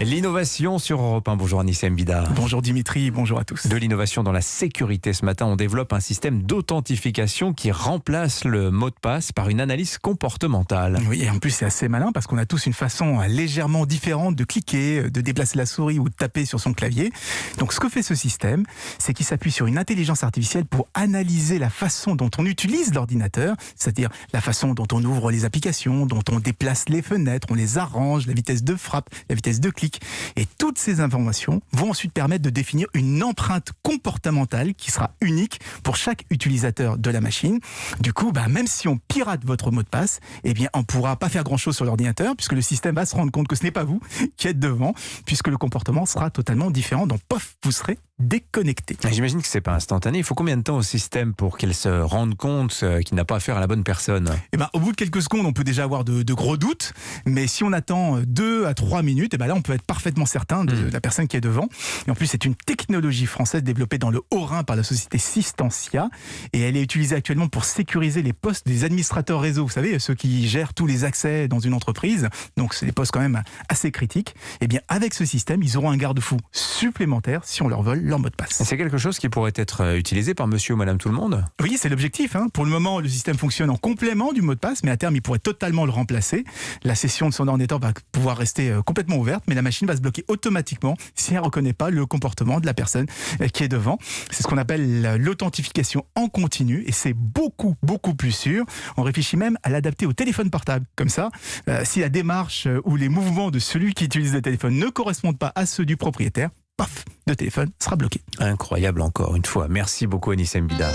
L'innovation sur Europe 1. Bonjour Anissa Mbida. Bonjour Dimitri, bonjour à tous. De l'innovation dans la sécurité. Ce matin, on développe un système d'authentification qui remplace le mot de passe par une analyse comportementale. Oui, et en plus c'est assez malin parce qu'on a tous une façon légèrement différente de cliquer, de déplacer la souris ou de taper sur son clavier. Donc ce que fait ce système, c'est qu'il s'appuie sur une intelligence artificielle pour analyser la façon dont on utilise l'ordinateur, c'est-à-dire la façon dont on ouvre les applications, dont on déplace les fenêtres, on les arrange, la vitesse de frappe, la vitesse de clic. Et toutes ces informations vont ensuite permettre de définir une empreinte comportementale qui sera unique pour chaque utilisateur de la machine. Du coup, même si on pirate votre mot de passe, on ne pourra pas faire grand-chose sur l'ordinateur puisque le système va se rendre compte que ce n'est pas vous qui êtes devant, puisque le comportement sera totalement différent. Donc, vous serez déconnecté. J'imagine que c'est pas instantané. Il faut combien de temps au système pour qu'il se rende compte qu'il n'a pas affaire à la bonne personne ? Au bout de quelques secondes, on peut déjà avoir de gros doutes. Mais si on attend 2 à 3 minutes, là, on peut être parfaitement certain de la personne qui est devant. Et en plus, c'est une technologie française développée dans le Haut-Rhin par la société Systentia. Et elle est utilisée actuellement pour sécuriser les postes des administrateurs réseau. Vous savez, ceux qui gèrent tous les accès dans une entreprise. Donc, c'est des postes quand même assez critiques. Avec ce système, ils auront un garde-fou supplémentaire si on leur vole leur mot de passe. C'est quelque chose qui pourrait être utilisé par monsieur ou madame tout le monde ? Oui, c'est l'objectif. Pour le moment, le système fonctionne en complément du mot de passe, mais à terme, il pourrait totalement le remplacer. La session de son ordinateur va pouvoir rester complètement ouverte, mais la machine va se bloquer automatiquement si elle ne reconnaît pas le comportement de la personne qui est devant. C'est ce qu'on appelle l'authentification en continu, et c'est beaucoup plus sûr. On réfléchit même à l'adapter au téléphone portable. Comme ça, si la démarche ou les mouvements de celui qui utilise le téléphone ne correspondent pas à ceux du propriétaire, paf, le téléphone sera bloqué. Incroyable encore une fois. Merci beaucoup Anissa Mbida.